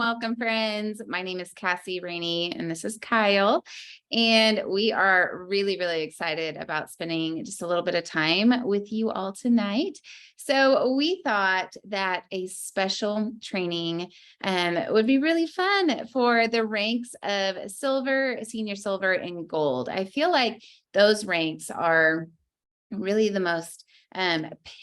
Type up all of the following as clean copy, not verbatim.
welcome, friends. My name is Cassie Rainey, and this is Kyle. And we are really, really excited about spending just a little bit of time with you all tonight. So we thought that a special training would be really fun for the ranks of silver, senior silver, and gold. I feel like those ranks are really the most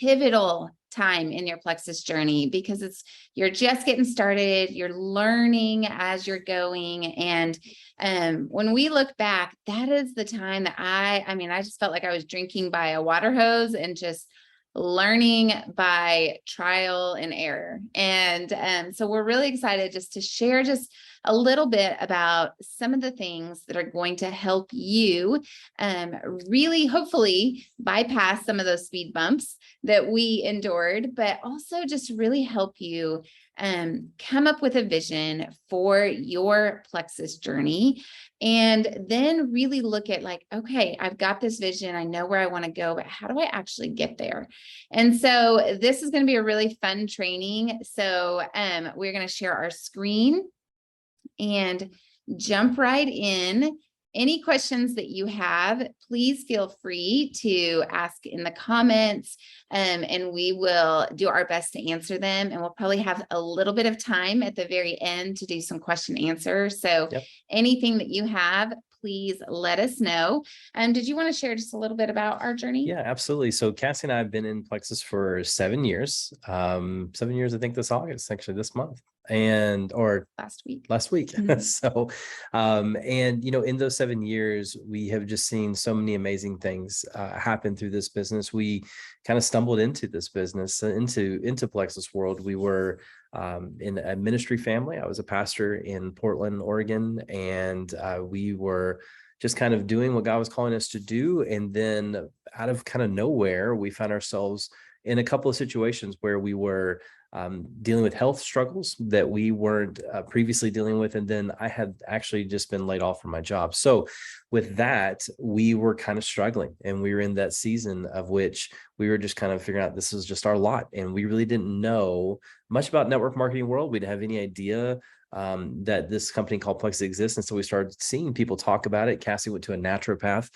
pivotal time in your Plexus journey, because you're just getting started, you're learning as you're going. And when we look back, that is the time that I just felt like I was drinking by a water hose and just learning by trial and error. And so we're really excited just to share just a little bit about some of the things that are going to help you really, hopefully, bypass some of those speed bumps that we endured, but also just really help you come up with a vision for your Plexus journey. And then really look at like, okay, I've got this vision. I know where I want to go, but how do I actually get there? And so this is going to be a really fun training. So we're going to share our screen and jump right in. Any questions that you have, please feel free to ask in the comments, and we will do our best to answer them. And we'll probably have a little bit of time at the very end to do some question answer. So anything that you have, please let us know. Did you want to share just a little bit about our journey? Yeah, absolutely. So Cassie and I have been in Plexus for 7 years. 7 years, I think this August, actually this month. Or last week. So, and in those 7 years, we have just seen so many amazing things happen through this business. We kind of stumbled into this business, into Plexus world. We were in a ministry family. I was a pastor in Portland, Oregon, and we were just kind of doing what God was calling us to do. And then out of kind of nowhere, we found ourselves in a couple of situations where we were dealing with health struggles that we weren't previously dealing with. And then I had actually just been laid off from my job. So with that, we were kind of struggling, and we were in that season of which we were just kind of figuring out this was just our lot. And we really didn't know much about network marketing world. We didn't have any idea that this company called Plexus exists. And so we started seeing people talk about it. Cassie went to a naturopath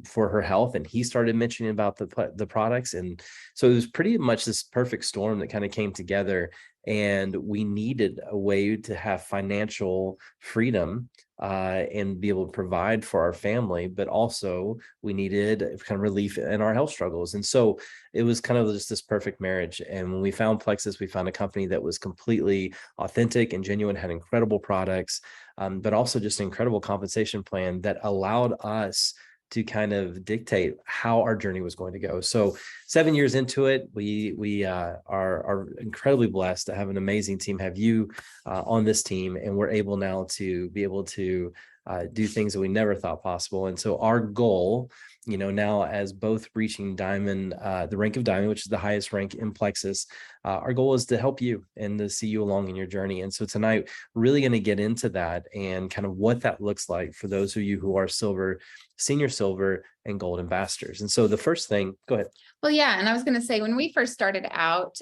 for her health, and he started mentioning about the products. And so it was pretty much this perfect storm that kind of came together, and we needed a way to have financial freedom and be able to provide for our family, but also we needed kind of relief in our health struggles. And so it was kind of just this perfect marriage. And when we found Plexus, we found a company that was completely authentic and genuine, had incredible products, but also just an incredible compensation plan that allowed us to kind of dictate how our journey was going to go. So 7 years into it, we are incredibly blessed to have an amazing team, have you on this team, and we're able now to be able to do things that we never thought possible. And so our goal, now as both reaching diamond, the rank of diamond, which is the highest rank in Plexus, our goal is to help you and to see you along in your journey. And so tonight, really going to get into that and kind of what that looks like for those of you who are silver, senior silver, and gold ambassadors. And so the first thing, go ahead. Well, yeah. And I was going to say, when we first started out,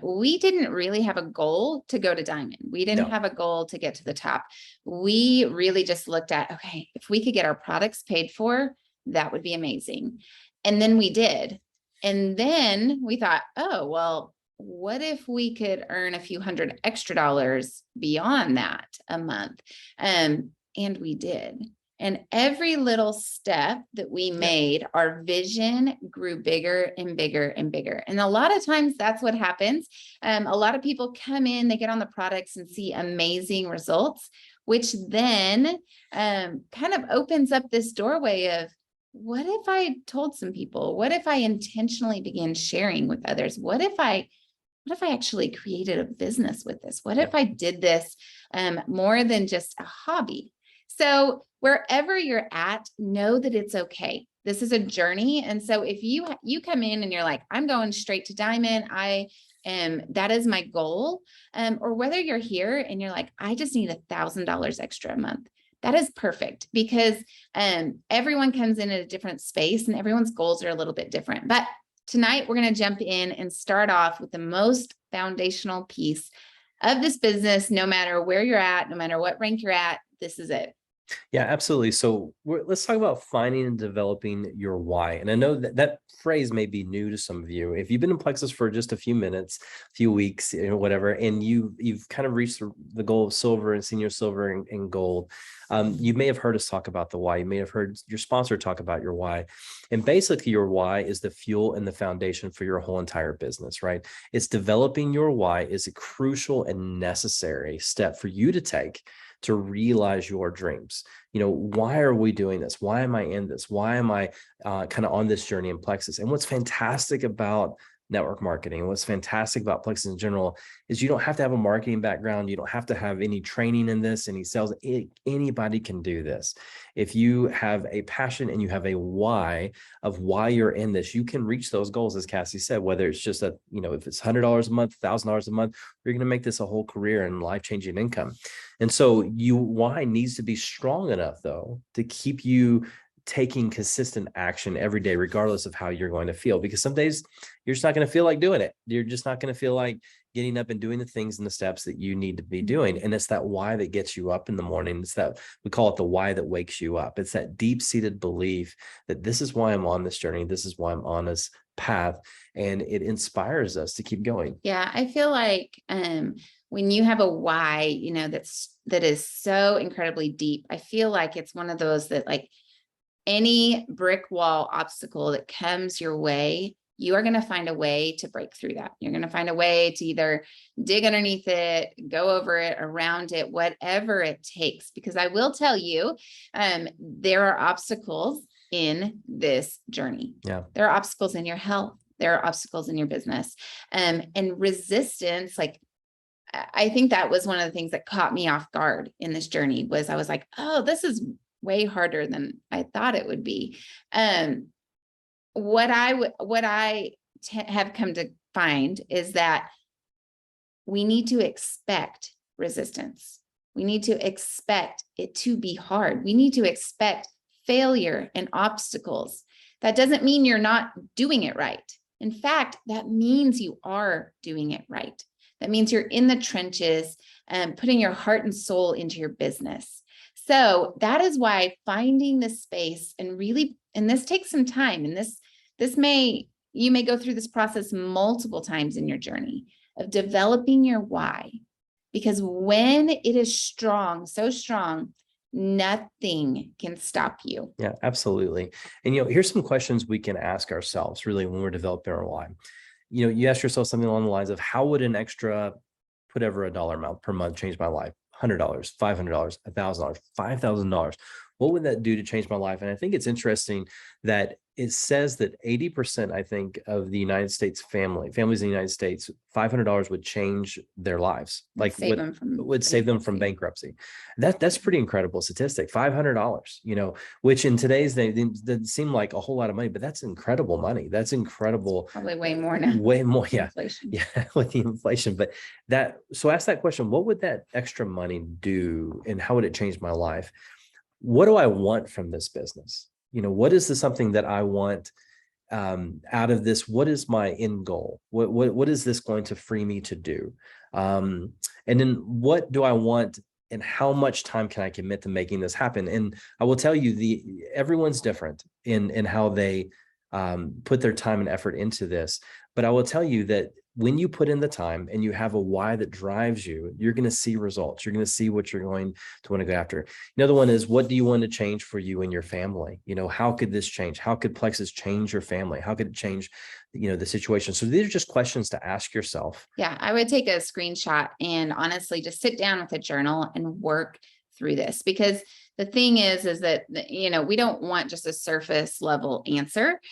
we didn't really have a goal to go to diamond. We didn't have a goal to get to the top. We really just looked at, okay, if we could get our products paid for, that would be amazing. And then we did. And then we thought, oh, well, what if we could earn a few $100 extra beyond that a month? And we did. And every little step that we made, our vision grew bigger and bigger and bigger. And a lot of times that's what happens. A lot of people come in, they get on the products and see amazing results, which then kind of opens up this doorway of, what if I told some people? What if I intentionally began sharing with others? What if I actually created a business with this? What if I did this more than just a hobby? So wherever you're at, know that it's okay. This is a journey. And so if you come in and you're like, I'm going straight to diamond, that is my goal. Or whether you're here and you're like, I just need $1,000 extra a month. That is perfect, because everyone comes in at a different space and everyone's goals are a little bit different. But tonight we're going to jump in and start off with the most foundational piece of this business, no matter where you're at, no matter what rank you're at, this is it. Yeah, absolutely. So let's talk about finding and developing your why. And I know that that phrase may be new to some of you. If you've been in Plexus for just a few minutes, a few weeks, whatever, and you've kind of reached the goal of silver and senior silver and gold, you may have heard us talk about the why. You may have heard your sponsor talk about your why. And basically your why is the fuel and the foundation for your whole entire business, right? It's developing your why is a crucial and necessary step for you to take to realize your dreams. Why are we doing this? Why am I in this? Why am I kind of on this journey in Plexus? And what's fantastic about network marketing, what's fantastic about Plexus in general, is you don't have to have a marketing background. You don't have to have any training in this, any sales. Anybody can do this. If you have a passion and you have a why of why you're in this, you can reach those goals, as Cassie said, whether it's just if it's $100 a month, $1,000 a month, you're going to make this a whole career and life-changing income. And so why needs to be strong enough, though, to keep you taking consistent action every day, regardless of how you're going to feel, because some days you're just not going to feel like doing it. You're just not going to feel like getting up and doing the things and the steps that you need to be doing. And it's that why that gets you up in the morning. It's that, we call it the why that wakes you up. It's that deep-seated belief that this is why I'm on this journey. This is why I'm on this path. And it inspires us to keep going. Yeah. I feel like, when you have a why, that is so incredibly deep, I feel like it's one of those that, like, any brick wall obstacle that comes your way, you are going to find a way to break through that. You're going to find a way to either dig underneath it, go over it, around it, whatever it takes. Because I will tell you, there are obstacles in this journey. Yeah. There are obstacles in your health. There are obstacles in your business, and resistance. Like, I think that was one of the things that caught me off guard in this journey. Was I was like, oh, this is way harder than I thought it would be. What I have come to find is that we need to expect resistance. We need to expect it to be hard. We need to expect failure and obstacles. That doesn't mean you're not doing it right. In fact, that means you are doing it right. That means you're in the trenches and putting your heart and soul into your business. So that is why finding the space and this takes some time, and you may go through this process multiple times in your journey of developing your why, because when it is strong, so strong, nothing can stop you. Yeah, absolutely. And, here's some questions we can ask ourselves really when we're developing our why. You ask yourself something along the lines of, how would an extra, whatever a dollar amount per month change my life? $100, $500, $1,000, $5,000. What would that do to change my life? And I think it's interesting that it says that 80%, I think, of the United States families in the United States, $500 would change their lives. Like would save them from bankruptcy. That's pretty incredible statistic. $500, which in today's day doesn't seem like a whole lot of money, but that's incredible money. That's incredible. Probably way more now. Way more. Yeah. Inflation. Yeah. With the inflation, so ask that question, what would that extra money do and how would it change my life? What do I want from this business? What is something that I want out of this? What is my end goal? What is this going to free me to do? And then what do I want and how much time can I commit to making this happen? And I will tell you, everyone's different in how they put their time and effort into this. But I will tell you that when you put in the time and you have a why that drives you, you're going to see results. You're going to see what you're going to want to go after. Another one is, what do you want to change for you and your family? How could this change? How could Plexus change your family? How could it change, the situation? So these are just questions to ask yourself. Yeah, I would take a screenshot and honestly just sit down with a journal and work through this, because the thing is that, we don't want just a surface level answer,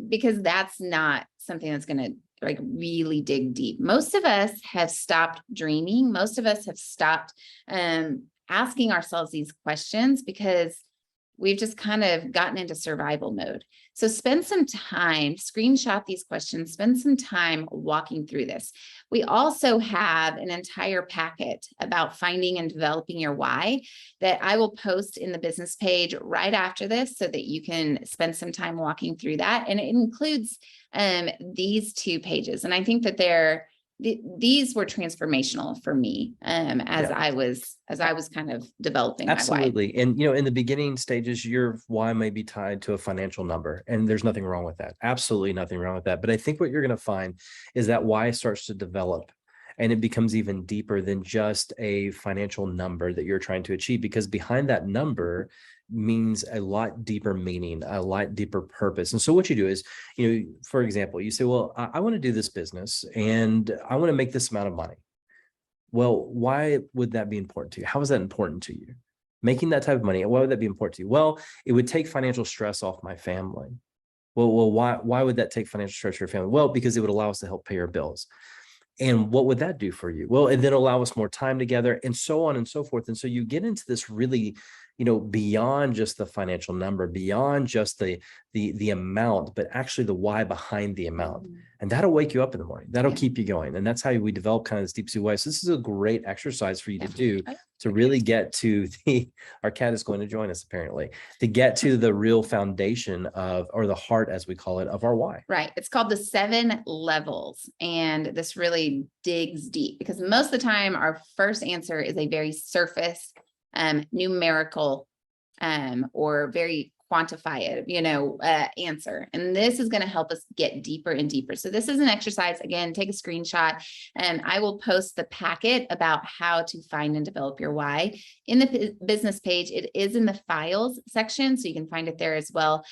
because that's not something that's going to really dig deep. Most of us have stopped dreaming. Most of us have stopped asking ourselves these questions because we've just kind of gotten into survival mode. So spend some time, screenshot these questions, spend some time walking through this. We also have an entire packet about finding and developing your why that I will post in the business page right after this so that you can spend some time walking through that. And it includes these 2 pages. And I think that they're these were transformational for me as Yeah. I was kind of developing Absolutely. And, in the beginning stages, your why may be tied to a financial number, and there's nothing wrong with that. Absolutely nothing wrong with that. But I think what you're going to find is that why starts to develop, and it becomes even deeper than just a financial number that you're trying to achieve, because behind that number means a lot deeper meaning, a lot deeper purpose. And so what you do is, for example, you say, well, I want to do this business and I want to make this amount of money. Well, why would that be important to you? How is that important to you? Making that type of money, why would that be important to you? Well, it would take financial stress off my family. Well, why would that take financial stress off your family? Well, because it would allow us to help pay our bills. And what would that do for you? Well, and then allow us more time together, and so on and so forth. And so you get into this really, beyond just the financial number, beyond just the amount, but actually the why behind the amount. And that'll wake you up in the morning. That'll keep you going. And that's how we develop kind of this deep sea why. So this is a great exercise for you to do, to really get to our cat is going to join us apparently, to get to the real foundation of, or the heart, as we call it, of our why. Right. It's called the 7 levels. And this really digs deep, because most of the time our first answer is a very surface, numerical, or very quantified, answer. And this is going to help us get deeper and deeper. So this is an exercise. Again, take a screenshot, and I will post the packet about how to find and develop your why in the business page. It is in the files section, so you can find it there as well.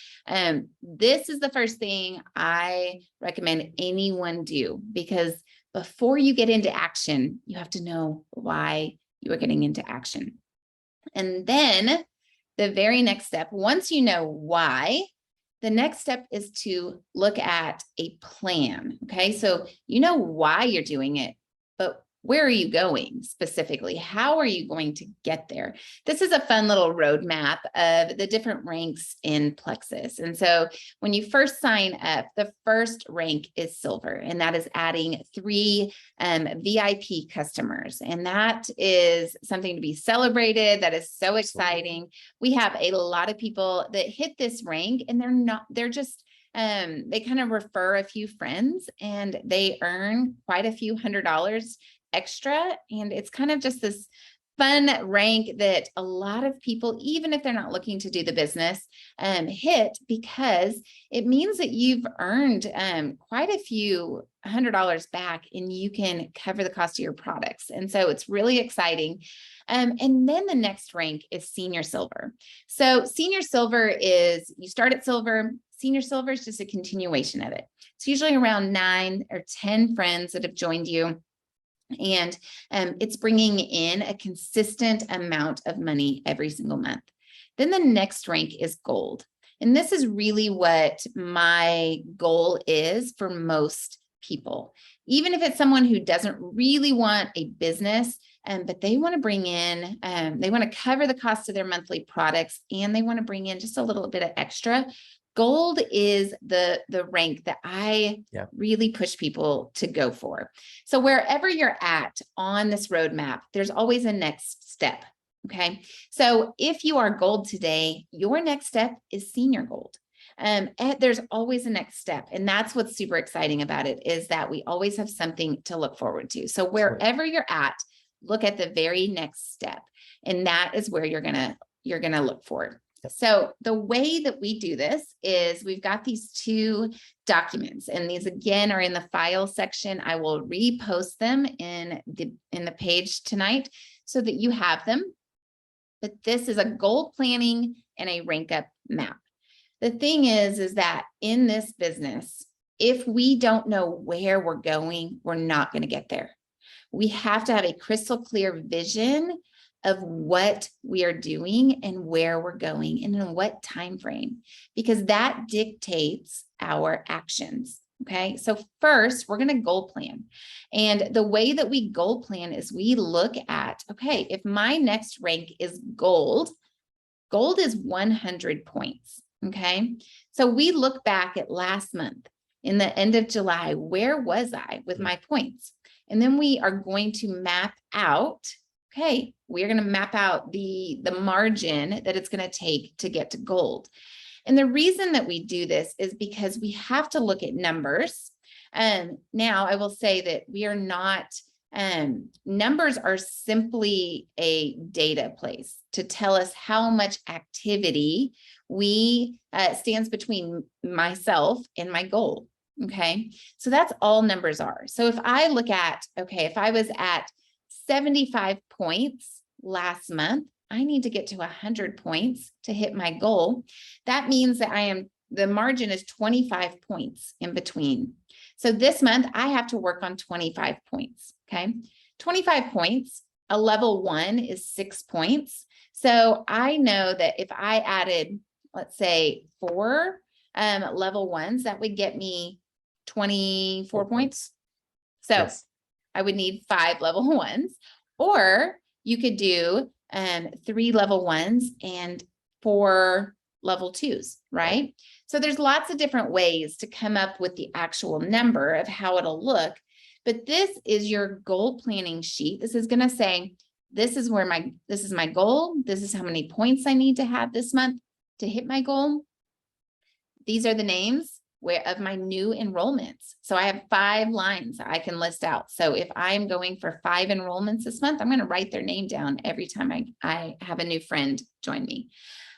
This is the first thing I recommend anyone do, because before you get into action, you have to know why you are getting into action. And then the very next step, once you know why, the next step is to look at a plan. Okay. So you know why you're doing it, but where are you going specifically? How are you going to get there? This is a fun little roadmap of the different ranks in Plexus. And so when you first sign up, the first rank is silver, and that is adding 3 VIP customers. And that is something to be celebrated. That is so exciting. We have a lot of people that hit this rank, and they're just, they kind of refer a few friends, and they earn quite a few $100s extra. And it's kind of just this fun rank that a lot of people, even if they're not looking to do the business, hit, because it means that you've earned quite a few $100 back, and you can cover the cost of your products. And so it's really exciting. And then the next rank is senior silver. So senior silver is, you start at silver. Senior silver is just a continuation of it. It's usually around 9 or 10 friends that have joined you. And it's bringing in a consistent amount of money every single month. Then the next rank is gold. And this is really what my goal is for most people. Even if it's someone who doesn't really want a business, but they want to bring in, they want to cover the cost of their monthly products, and they want to bring in just a little bit of extra. Gold is the rank that I really push people to go for. So wherever you're at on this roadmap, there's always a next step. Okay. So if you are gold today, your next step is senior gold. And there's always a next step. And that's what's super exciting about it, is that we always have something to look forward to. So wherever you're at, look at the very next step. And that is where you're going to look for. So the way that we do this is we've got these 2 documents, and these again are in the file section. I will repost them in the page tonight so that you have them. But this is a goal planning and a rank up map. The thing is that in this business, if we don't know where we're going, we're not going to get there. We have to have a crystal clear vision of what we are doing and where we're going and in what time frame, because that dictates our actions. Okay. So first we're going to goal plan. And the way that we goal plan is we look at, okay, if my next rank is gold is 100 points. Okay. So we look back at last month in the end of July, where was I with my points? And then we are going to map out, okay, we're going to map out the margin that it's going to take to get to gold. And the reason that we do this is because we have to look at numbers, Now I will say that we are not, numbers are simply a data place to tell us how much activity stands between myself and my goal. Okay. So that's all numbers are. So if I look at, okay, if I was at 75 points last month, I need to get to 100 points to hit my goal. That means that the margin is 25 points in between. So this month I have to work on 25 points. Okay. 25 points, a level 1 is 6 points. So I know that if I added, let's say 4 level 1s, that would get me 24 points. So yes. I would need 5 level 1s, or you could do 3 level 1s and 4 level 2s, right? So there's lots of different ways to come up with the actual number of how it'll look. But this is your goal planning sheet. This is going to say, this is my goal. This is how many points I need to have this month to hit my goal. These are the names of my new enrollments. So I have 5 lines I can list out. So if I'm going for 5 enrollments this month, I'm going to write their name down every time I have a new friend join me.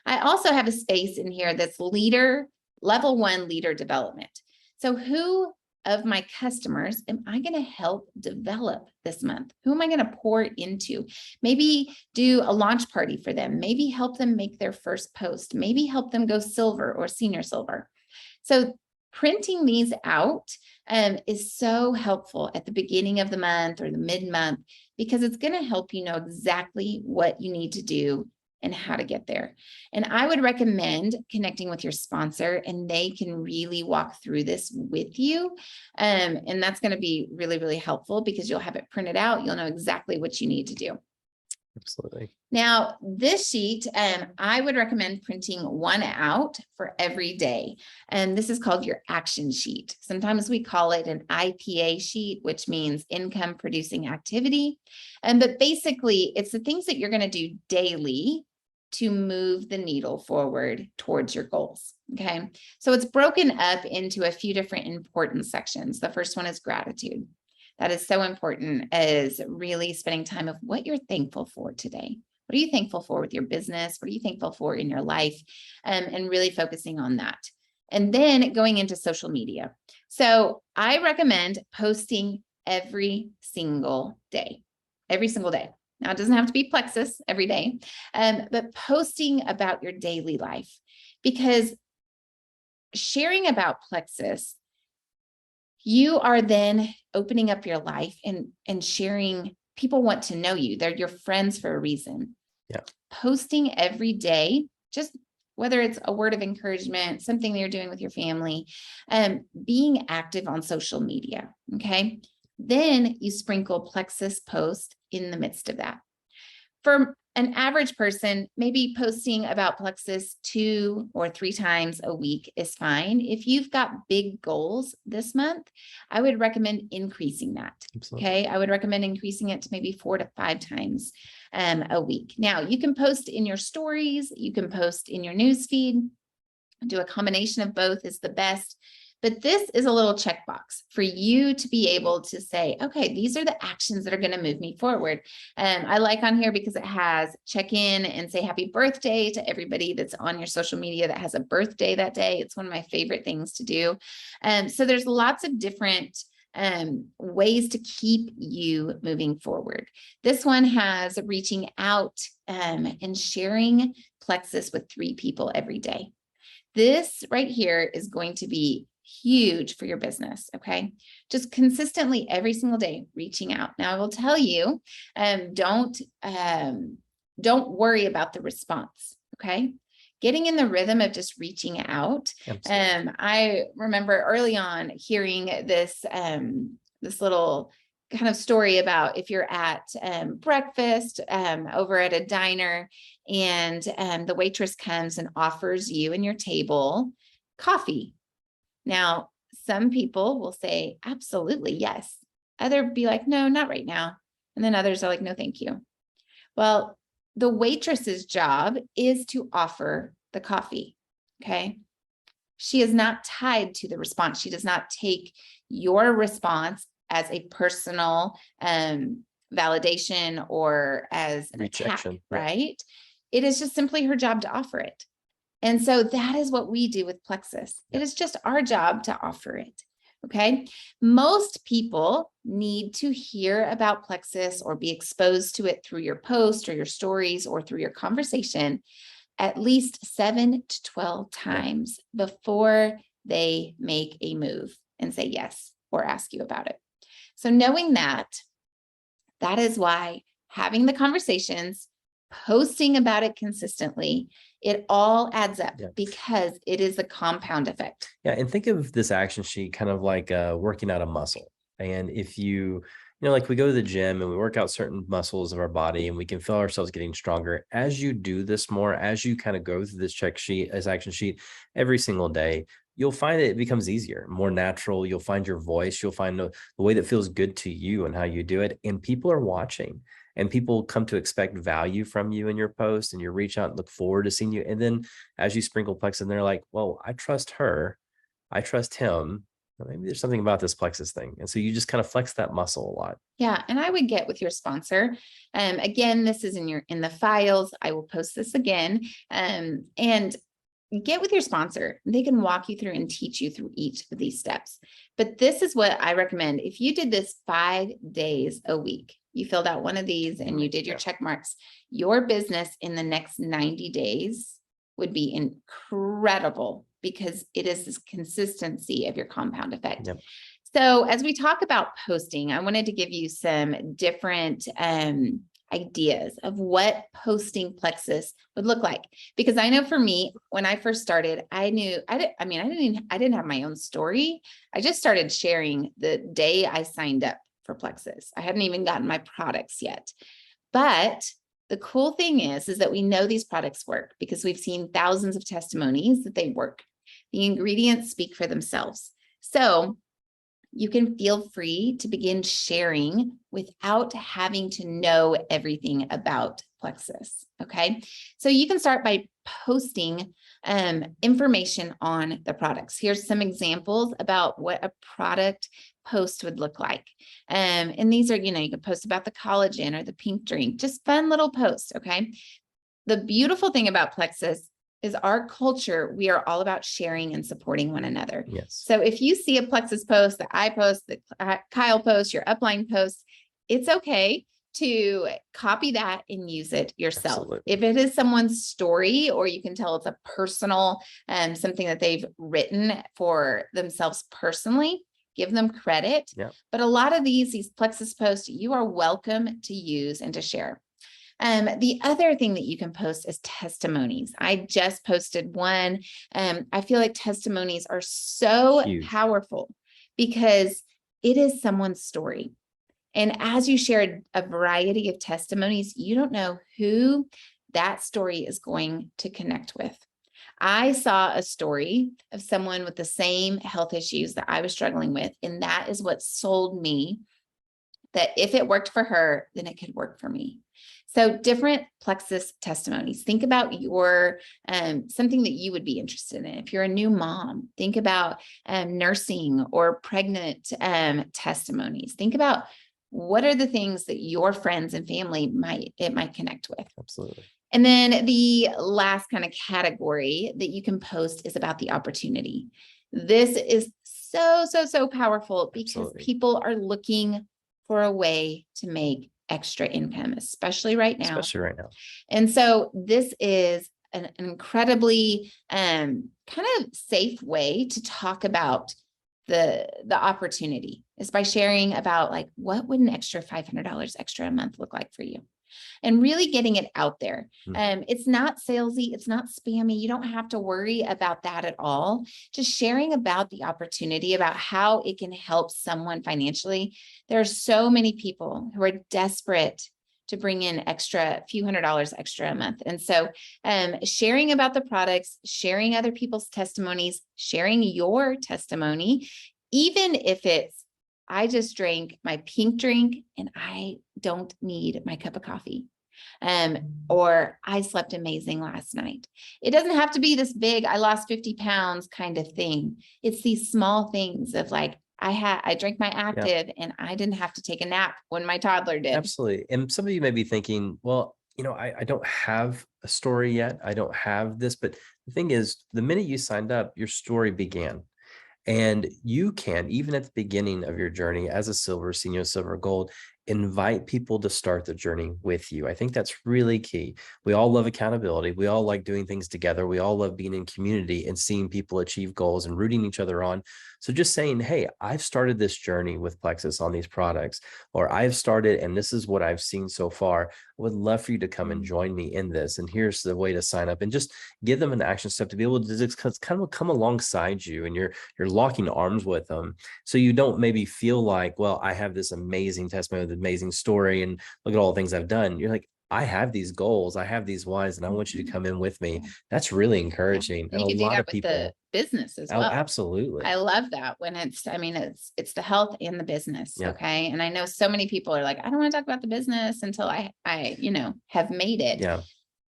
I also have a space in here that's level 1 leader development. So who of my customers am I going to help develop this month? Who am I going to pour into? Maybe do a launch party for them. Maybe help them make their first post. Maybe help them go silver or senior silver. So printing these out is so helpful at the beginning of the month or the mid-month, because it's going to help you know exactly what you need to do and how to get there. And I would recommend connecting with your sponsor, and they can really walk through this with you. And that's going to be really, really helpful, because you'll have it printed out. You'll know exactly what you need to do. Absolutely. Now, this sheet, I would recommend printing 1 out for every day. And this is called your action sheet. Sometimes we call it an IPA sheet, which means income producing activity. But basically, it's the things that you're going to do daily to move the needle forward towards your goals. Okay. So it's broken up into a few different important sections. The first one is gratitude. That is so important, is really spending time of what you're thankful for today. What are you thankful for with your business? What are you thankful for in your life? And really focusing on that. And then going into social media. So I recommend posting every single day. Every single day. Now, it doesn't have to be Plexus every day, but posting about your daily life, because sharing about Plexus, you are then opening up your life and sharing. People want to know you. They're your friends for a reason. Yeah. Posting every day, just whether it's a word of encouragement, something that you're doing with your family, being active on social media. Okay. Then you sprinkle Plexus post in the midst of that. For an average person, maybe posting about Plexus 2 or 3 times a week is fine. If you've got big goals this month, I would recommend increasing that. Absolutely. Okay. I would recommend increasing it to maybe 4 to 5 times a week. Now, you can post in your stories, you can post in your newsfeed, do a combination of both is the best. But this is a little checkbox for you to be able to say, okay, these are the actions that are going to move me forward. I like on here because it has check in and say happy birthday to everybody that's on your social media that has a birthday that day. It's one of my favorite things to do. So there's lots of different ways to keep you moving forward. This one has reaching out and sharing Plexus with 3 people every day. This right here is going to be huge for your business. Okay. Just consistently every single day, reaching out. Now I will tell you, don't worry about the response. Okay. Getting in the rhythm of just reaching out. I remember early on hearing this, this little kind of story about if you're at breakfast over at a diner, and the waitress comes and offers you and your table coffee. Now, some people will say, absolutely, yes. Others be like, no, not right now. And then others are like, no, thank you. Well, the waitress's job is to offer the coffee. Okay. She is not tied to the response. She does not take your response as a personal validation or as an attack, right? It is just simply her job to offer it. And so that is what we do with Plexus. It is just our job to offer it. Okay. Most people need to hear about Plexus or be exposed to it through your post or your stories or through your conversation at least 7 to 12 times before they make a move and say yes or ask you about it. So knowing that, that is why having the conversations, posting about it consistently, it all adds up because it is a compound effect. Yeah. And think of this action sheet kind of like working out a muscle. And if you like we go to the gym and we work out certain muscles of our body and we can feel ourselves getting stronger. As you do this more, as you kind of go through this action sheet every single day, you'll find it becomes easier, more natural. You'll find your voice. You'll find the way that feels good to you and how you do it. And people are watching. And people come to expect value from you in your post and your reach out and look forward to seeing you. And then as you sprinkle Plexus, and they're like, well, I trust her. I trust him. Maybe there's something about this Plexus thing. And so you just kind of flex that muscle a lot. Yeah. And I would get with your sponsor. Again, this is in the files. I will post this again. And get with your sponsor. They can walk you through and teach you through each of these steps. But this is what I recommend. If you did this 5 days a week, you filled out one of these and you did your check marks, your business in the next 90 days would be incredible because it is this consistency of your compound effect. Yep. So as we talk about posting, I wanted to give you some different ideas of what posting Plexus would look like. Because I know for me, when I first started, I didn't have my own story. I just started sharing the day I signed up for Plexus. I hadn't even gotten my products yet. But the cool thing is that we know these products work because we've seen thousands of testimonies that they work. The ingredients speak for themselves. So you can feel free to begin sharing without having to know everything about Plexus. Okay. So you can start by posting information on the products. Here's some examples about what a product post would look like. And these are, you can post about the collagen or the pink drink, just fun little posts. Okay. The beautiful thing about Plexus is our culture. We are all about sharing and supporting one another. Yes. So if you see a Plexus post that I post, that Kyle posts, your upline posts, it's okay to copy that and use it yourself. Absolutely. If it is someone's story, or you can tell it's a personal, something that they've written for themselves personally, give them credit. Yeah. But a lot of these Plexus posts, you are welcome to use and to share. The other thing that you can post is testimonies. I just posted one. I feel like testimonies are so powerful because it is someone's story. And as you share a variety of testimonies, you don't know who that story is going to connect with. I saw a story of someone with the same health issues that I was struggling with, and that is what sold me that if it worked for her, then it could work for me. So different Plexus testimonies. Think about your something that you would be interested in. If you're a new mom, think about nursing or pregnant testimonies. Think about what are the things that your friends and family might connect with. Absolutely. And then the last kind of category that you can post is about the opportunity. This is so powerful because people are looking for a way to make extra income, especially right now. And so this is an incredibly kind of safe way to talk about the opportunity is by sharing about like, what would an extra $500 extra a month look like for you? And really getting it out there. It's not salesy. It's not spammy. You don't have to worry about that at all. Just sharing about the opportunity, about how it can help someone financially. There are so many people who are desperate to bring in extra few $100s extra a month. And so sharing about the products, sharing other people's testimonies, sharing your testimony, even if it's, I just drank my pink drink and I don't need my cup of coffee. Or I slept amazing last night. It doesn't have to be this big, I lost 50 pounds kind of thing. It's these small things of like, I drank my active and I didn't have to take a nap when my toddler did. Absolutely. And some of you may be thinking, well, I don't have a story yet. I don't have this, but the thing is, the minute you signed up, your story began. And you can, even at the beginning of your journey as a silver, senior, silver, gold, invite people to start the journey with you. I think that's really key. We all love accountability. We all like doing things together. We all love being in community and seeing people achieve goals and rooting each other on. So just saying, hey, I've started this journey with Plexus on these products, or I've started, and this is what I've seen so far. I would love for you to come and join me in this. And here's the way to sign up, and just give them an action step to be able to just kind of come alongside you, and you're locking arms with them. So you don't maybe feel like, well, I have this amazing testimony with an amazing story, and look at all the things I've done. You're like, I have these goals, I have these whys, and I want you to come in with me. That's really encouraging. And you can do that with the business as well. Oh, absolutely. I love that when it's the health and the business. Yeah. Okay. And I know so many people are like, I don't want to talk about the business until I have made it. Yeah.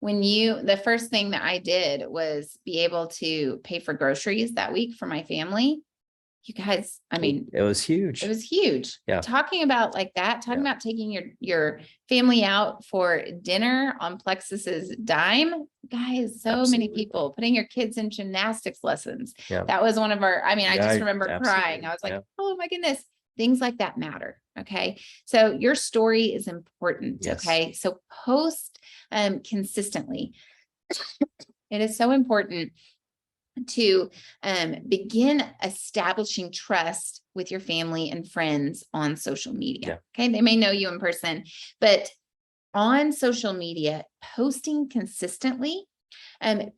The first thing that I did was be able to pay for groceries that week for my family. You guys, it was huge. It was huge. Yeah. Talking about like that, about taking your family out for dinner on Plexus's dime, guys, so many people putting your kids in gymnastics lessons. Yeah. That was one of our, I just remember absolutely. crying. I was like, oh my goodness, things like that matter. Okay. So your story is important. Yes. Okay. So post consistently. It is so important to begin establishing trust with your family and friends on social media. Okay. They may know you in person, but on social media, posting consistently,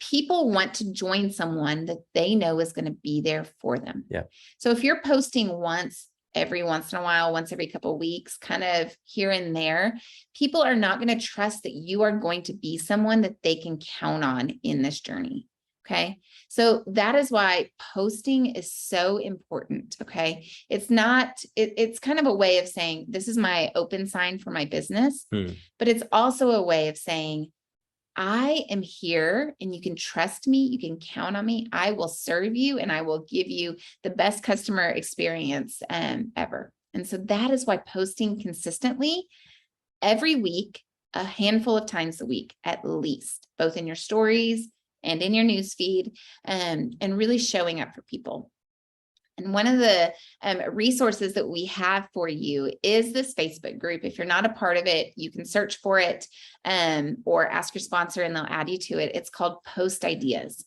people want to join someone that they know is going to be there for them. Yeah. So if you're posting every once in a while, once every couple of weeks, kind of here and there, people are not going to trust that you are going to be someone that they can count on in this journey. Okay. So that is why posting is so important. Okay. It's kind of a way of saying, this is my open sign for my business, but it's also a way of saying, I am here and you can trust me. You can count on me. I will serve you and I will give you the best customer experience ever. And so that is why posting consistently every week, a handful of times a week, at least, both in your stories and in your newsfeed, and really showing up for people. And one of the resources that we have for you is this Facebook group. If you're not a part of it, you can search for it or ask your sponsor and they'll add you to it. It's called Post Ideas.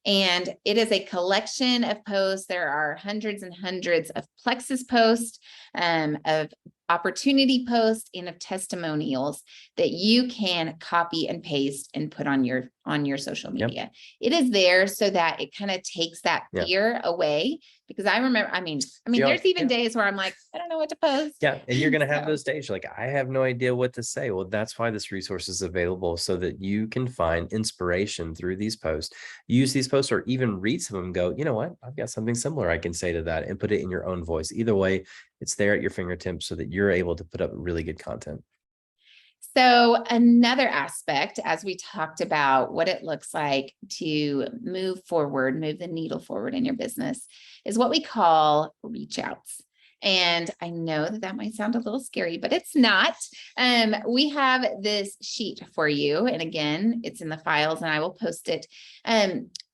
And it is a collection of posts. There are hundreds and hundreds of Plexus posts, of opportunity posts, and of testimonials that you can copy and paste and put on your social media. It is there so that it kind of takes that fear away. Because I remember, there's even days where I'm like, I don't know what to post. Yeah. And you're going to have those days. You're like, I have no idea what to say. Well, that's why this resource is available, so that you can find inspiration through these posts, use these posts, or even read some of them and go, you know what, I've got something similar I can say to that, and put it in your own voice. Either way, it's there at your fingertips so that you're able to put up really good content. So another aspect, as we talked about what it looks like to move the needle forward in your business, is what we call reach outs. And I know that might sound a little scary, but it's not. We have this sheet for you. And again, it's in the files and I will post it.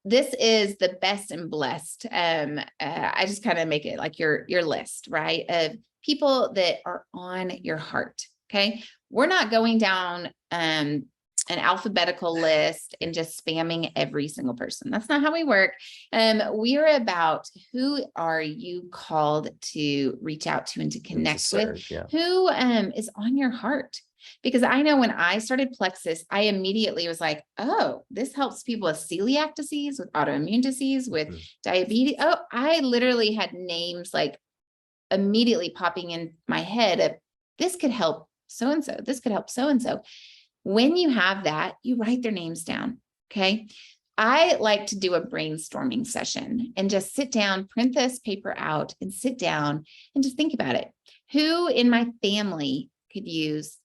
This is the best and blessed. I just kind of make it like your list, right, of people that are on your heart. Okay. We're not going down an alphabetical list and just spamming every single person. That's not how we work. We are about, who are you called to reach out to and to connect with? Who is on your heart? Because I know when I started Plexus, I immediately was like, oh, this helps people with celiac disease, with autoimmune disease, with diabetes. Oh, I literally had names like immediately popping in my head of, this could help so-and-so. This could help so-and-so. When you have that, you write their names down. Okay. I like to do a brainstorming session and just sit down, print this paper out and sit down and just think about it. Who in my family could use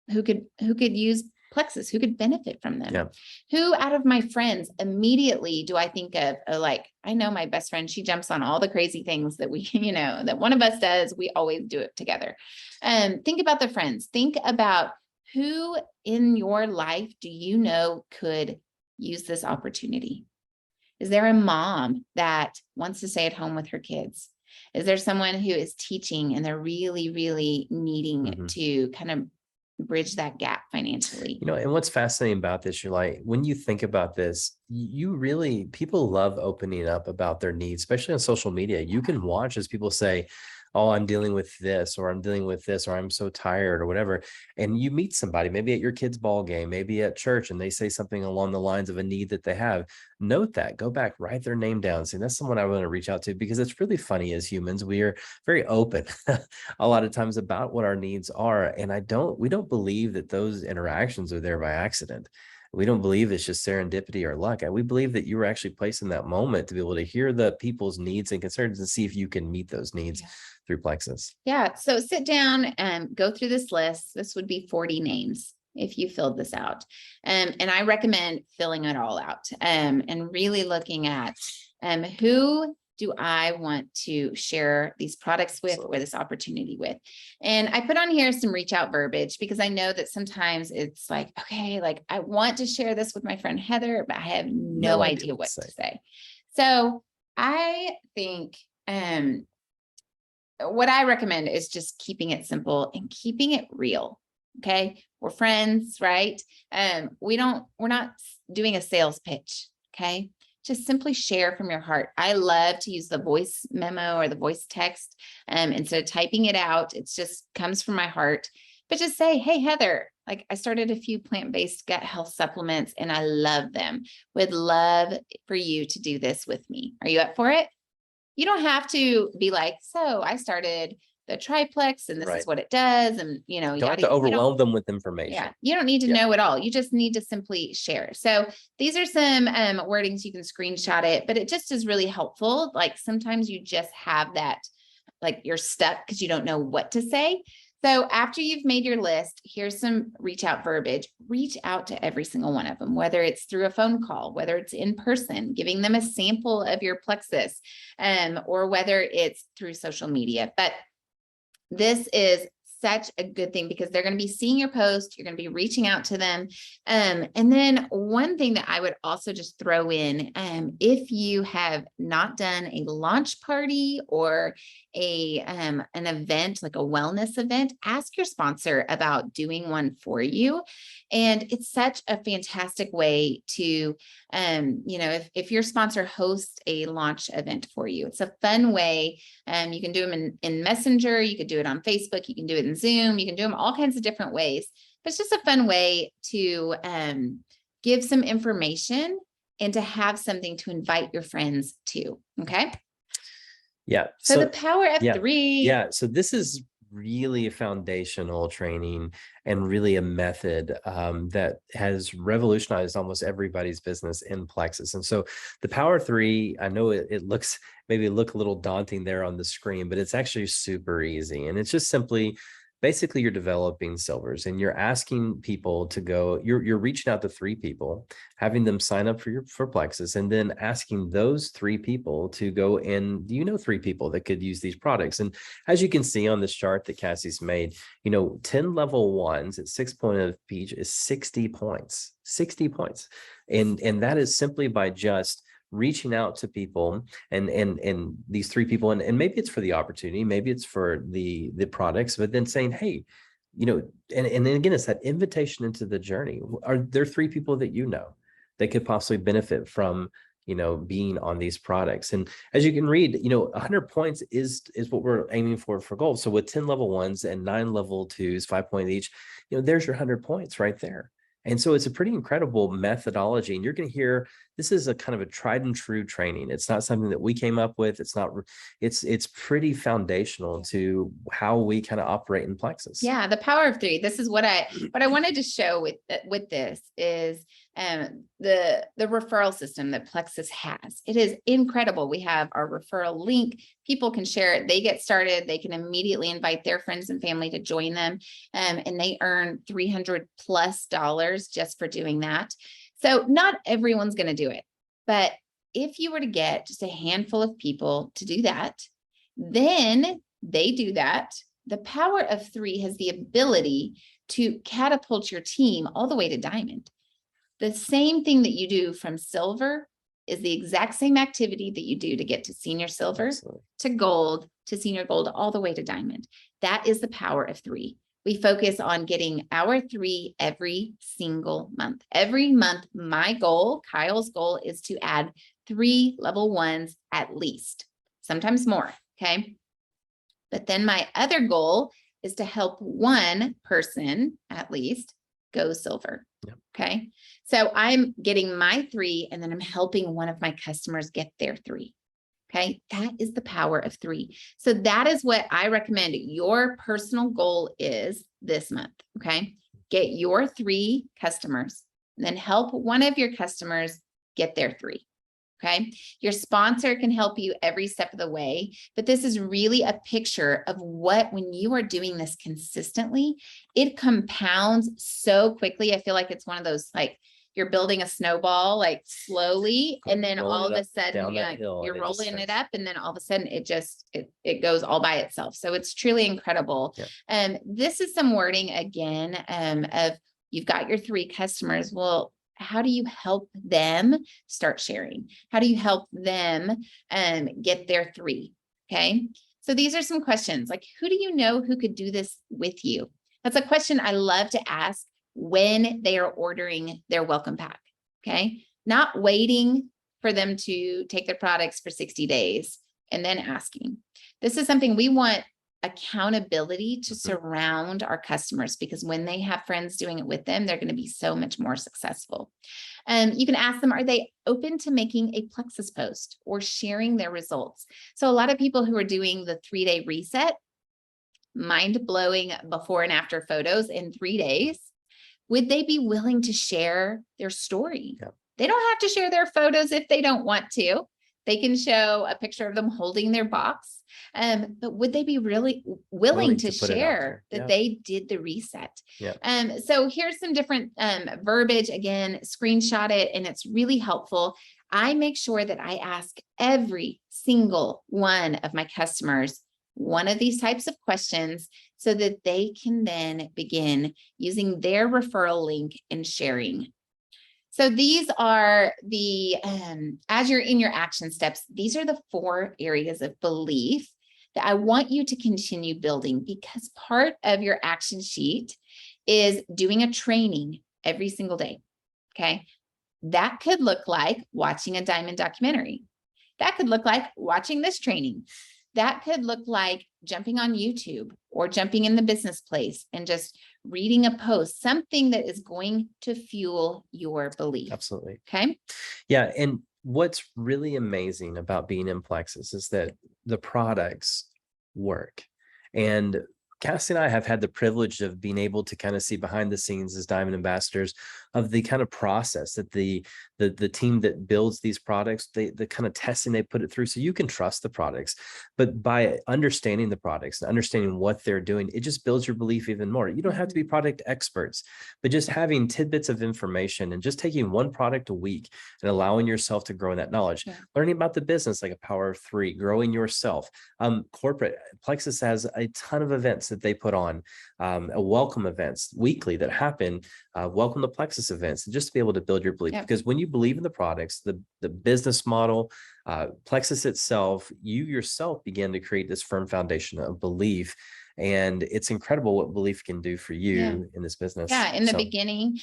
who could use Plexus, who could benefit from them? Yeah. Who out of my friends immediately do I think of, like, I know my best friend, she jumps on all the crazy things that we, that one of us does. We always do it together. Think about the friends. Think about who in your life do you know could use this opportunity? Is there a mom that wants to stay at home with her kids? Is there someone who is teaching and they're really, really needing to kind of bridge that gap financially? And what's fascinating about this, you're like, when you think about this, people love opening up about their needs, especially on social media. You can watch as people say, oh, I'm dealing with this, or I'm dealing with this, or I'm so tired, or whatever. And you meet somebody, maybe at your kid's ball game, maybe at church, and they say something along the lines of a need that they have. Note that, go back, write their name down, say that's someone I want to reach out to, because it's really funny as humans. We are very open a lot of times about what our needs are. And we don't believe that those interactions are there by accident. We don't believe it's just serendipity or luck. We believe that you were actually placed in that moment to be able to hear the people's needs and concerns and see if you can meet those needs through Plexus. Yeah. So sit down and go through this list. This would be 40 names if you filled this out. And I recommend filling it all out and really looking at who do I want to share these products with or this opportunity with? And I put on here some reach out verbiage, because I know that sometimes it's like, okay, like I want to share this with my friend Heather, but I have no idea what to say. So I think what I recommend is just keeping it simple and keeping it real. Okay. We're friends, right? We're not doing a sales pitch. Okay. Just simply share from your heart. I love to use the voice memo or the voice text. Instead of typing it out, it just comes from my heart. But just say, hey, Heather, like I started a few plant-based gut health supplements and I love them. Would love for you to do this with me. Are you up for it? You don't have to be like, so I started the triplex and this is what it does. And, you don't have to overwhelm them with information. Yeah. You don't need to know it all. You just need to simply share. So these are some wordings. You can screenshot it, but it just is really helpful. Like sometimes you just have that, like you're stuck because you don't know what to say. So after you've made your list, here's some reach out verbiage. Reach out to every single one of them, whether it's through a phone call, whether it's in person, giving them a sample of your Plexus, or whether it's through social media. But this is such a good thing because they're going to be seeing your post. You're going to be reaching out to them. And then one thing that I would also just throw in, if you have not done a launch party or an event, like a wellness event, ask your sponsor about doing one for you. And it's such a fantastic way to, if your sponsor hosts a launch event for you, it's a fun way. You can do them in Messenger. You could do it on Facebook. You can do it in Zoom. You can do them all kinds of different ways. But it's just a fun way to give some information and to have something to invite your friends to. Okay. Yeah. So the Power F3. Yeah. So this is really a foundational training and really a method that has revolutionized almost everybody's business in Plexus. And so the Power 3, I know it looks maybe look a little daunting there on the screen, but it's actually super easy. And it's just simply, basically you're developing silvers and you're asking people to go, you're reaching out to 3 people, having them sign up for Plexus, and then asking those 3 people to go in. Do you know 3 people that could use these products? And as you can see on this chart that Cassie's made, 10 level ones at 6 points each is 60 points, 60 points. And that is simply by just reaching out to people and these 3 people, and maybe it's for the opportunity, maybe it's for the products, but then saying, hey, and then again, it's that invitation into the journey. Are there 3 people that that could possibly benefit from being on these products? And as you can read, 100 points is what we're aiming for gold. So with 10 level 1s and 9 level 2s, 5 points each, there's your 100 points right there. And so it's a pretty incredible methodology. And you're going to hear, this is a kind of a tried and true training. It's not something that we came up with. It's pretty foundational to how we kind of operate in Plexus. Yeah, the power of three. This is what I wanted to show with this is the referral system that Plexus has. It is incredible. We have our referral link. People can share it. They get started. They can immediately invite their friends and family to join them. And they earn $300+ just for doing that. So not everyone's going to do it, but if you were to get just a handful of people to do that, then they do that. The power of three has the ability to catapult your team all the way to diamond. The same thing that you do from silver is the exact same activity that you do to get to senior silver, Absolutely. to gold, to senior gold, all the way to diamond. That is the power of three. We focus on getting our three every single month. Every month, my goal, Kyle's goal, is to add 3 level 1s at least, sometimes more. Okay. But then my other goal is to help one person at least go silver. Yep. Okay. So I'm getting my 3 and then I'm helping one of my customers get their 3. Okay. That is the power of 3. So that is what I recommend your personal goal is this month. Okay. Get your 3 customers and then help one of your customers get their 3. Okay. Your sponsor can help you every step of the way, but this is really a picture of what, when you are doing this consistently, it compounds so quickly. I feel like it's one of those, like you're building a snowball, like slowly, and then all of a sudden you're rolling it up, and then all of a sudden it goes all by itself. So it's truly incredible. Yeah. This is some wording again, of you've got your 3 customers. Well, how do you help them start sharing? How do you help them get their 3? Okay. So these are some questions like, who do you know who could do this with you? That's a question I love to ask when they are ordering their welcome pack. Okay. Not waiting for them to take their products for 60 days and then asking. This is something we want accountability to surround our customers, because when they have friends doing it with them, they're going to be so much more successful. You can ask them, are they open to making a Plexus post or sharing their results? So a lot of people who are doing the 3-day reset, mind-blowing before and after photos in 3 days, would they be willing to share their story? Yeah. They don't have to share their photos if they don't want to. They can show a picture of them holding their box. But would they be really willing to share that they did the reset? Yeah. So here's some different verbiage. Again, screenshot it, and it's really helpful. I make sure that I ask every single one of my customers one of these types of questions so that they can then begin using their referral link and sharing. So these are the, as you're in your action steps, these are the 4 areas of belief that I want you to continue building, because part of your action sheet is doing a training every single day. Okay. That could look like watching a diamond documentary. That could look like watching this training. That could look like jumping on YouTube or jumping in the business place and just reading a post, something that is going to fuel your belief. Absolutely. Okay. Yeah. And what's really amazing about being in Plexus is that the products work. And Cassie and I have had the privilege of being able to kind of see behind the scenes as Diamond Ambassadors of the kind of process that the team that builds these products, the kind of testing they put it through, so you can trust the products. But by understanding the products and understanding what they're doing, it just builds your belief even more. You don't have to be product experts, but just having tidbits of information and just taking one product a week and allowing yourself to grow in that knowledge, learning about the business like a power of 3, growing yourself. Corporate Plexus has a ton of events that they put on, welcome events weekly that happen, welcome to Plexus events, just to be able to build your belief. Because when you believe in the products, the business model, Plexus itself, you yourself begin to create this firm foundation of belief. And it's incredible what belief can do for you in this business. Yeah. In the beginning,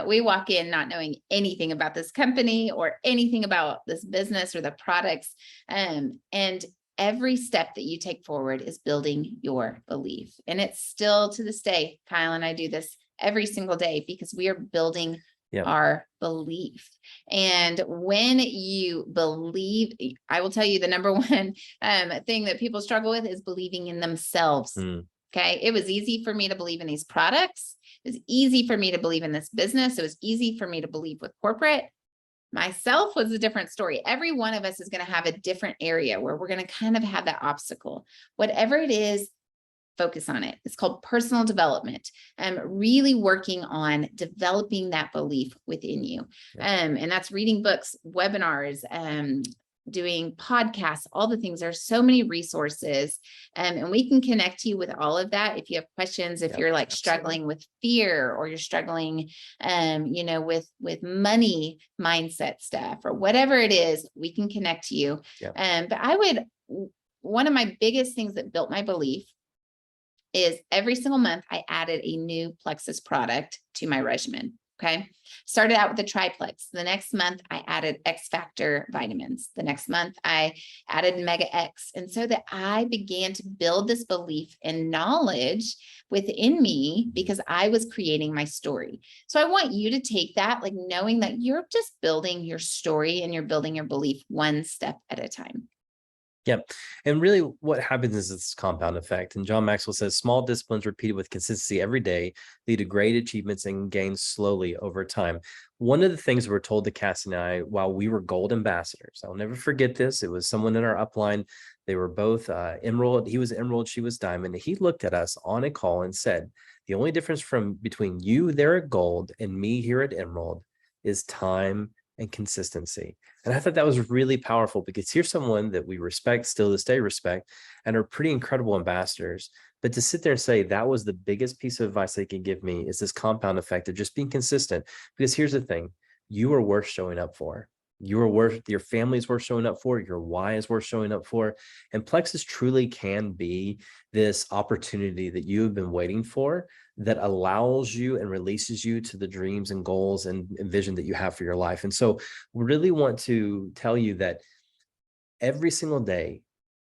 we walk in not knowing anything about this company or anything about this business or the products. And every step that you take forward is building your belief. And it's still to this day, Kyle and I do this every single day because we are building Yep. our belief. And when you believe, I will tell you the number one thing that people struggle with is believing in themselves. Okay. It was easy for me to believe in these products. It was easy for me to believe in this business. It was easy for me to believe with corporate. Myself was a different story. Every one of us is going to have a different area where we're going to kind of have that obstacle. Whatever it is, focus on it. It's called personal development. Really working on developing that belief within you. And that's reading books, webinars, doing podcasts, all the things. There's so many resources, and we can connect you with all of that. If you have questions, if you're like struggling with fear, or you're struggling, with money mindset stuff, or whatever it is, we can connect you. But one of my biggest things that built my belief is every single month I added a new Plexus product to my regimen. Okay. Started out with the triplex. The next month I added X Factor vitamins. The next month I added Mega X. And so that I began to build this belief and knowledge within me because I was creating my story. So I want you to take that, like knowing that you're just building your story and you're building your belief one step at a time. Yep. And really what happens is this compound effect. And John Maxwell says small disciplines repeated with consistency every day lead to great achievements and gains slowly over time. One of the things we were told to Cassie and I while we were gold ambassadors, I'll never forget this. It was someone in our upline. They were both emerald. He was emerald. She was diamond. And he looked at us on a call and said, the only difference between you there at gold and me here at emerald is time and consistency. And I thought that was really powerful because here's someone that we respect, still to this day respect, and are pretty incredible ambassadors. But to sit there and say that was the biggest piece of advice they could give me is this compound effect of just being consistent. Because here's the thing, you are worth showing up for. You are worth, your family is worth showing up for, your why is worth showing up for. And Plexus truly can be this opportunity that you have been waiting for that allows you and releases you to the dreams and goals and vision that you have for your life. And so we really want to tell you that every single day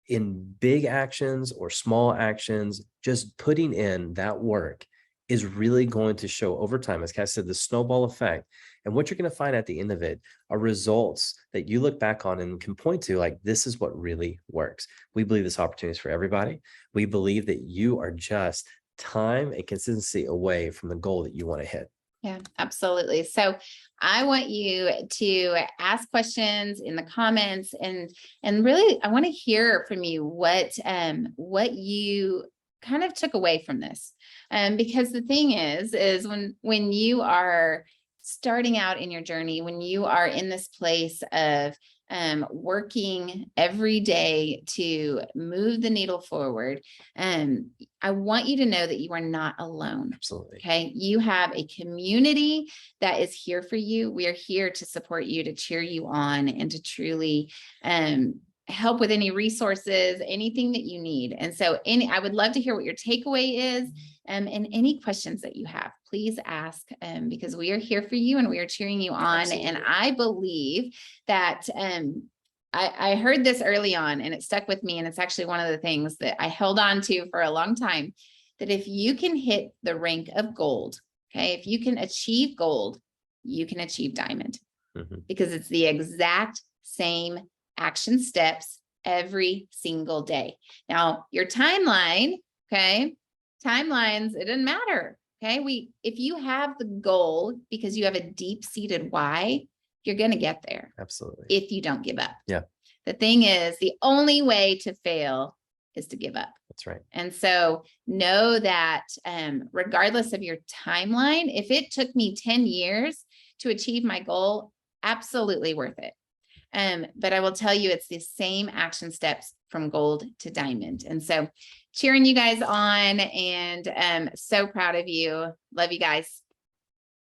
in big actions or small actions, just putting in that work is really going to show over time, as Cass said, the snowball effect. And what you're going to find at the end of it are results that you look back on and can point to, like, this is what really works. We believe this opportunity is for everybody. We believe that you are just time and consistency away from the goal that you want to hit. Yeah, absolutely. So I want you to ask questions in the comments, and really, I want to hear from you what you kind of took away from this. Because the thing is when you are starting out in your journey, when you are in this place of working every day to move the needle forward, I want you to know that you are not alone. Absolutely. Okay. You have a community that is here for you. We are here to support you, to cheer you on, and to truly help with any resources, anything that you need. And so I would love to hear what your takeaway is, and any questions that you have, please ask, because we are here for you and we are cheering you on. Absolutely. And I believe that I heard this early on and it stuck with me. And it's actually one of the things that I held on to for a long time, that if you can hit the rank of gold, okay, if you can achieve gold, you can achieve diamond, because it's the exact same action steps every single day. Now, your timeline, okay, timelines, it doesn't matter. Okay. If you have the goal because you have a deep-seated why, you're going to get there. Absolutely. If you don't give up. Yeah. The thing is, the only way to fail is to give up. That's right. And so know that regardless of your timeline, if it took me 10 years to achieve my goal, absolutely worth it. But I will tell you, it's the same action steps from gold to diamond. And so cheering you guys on, and so proud of you. Love you guys.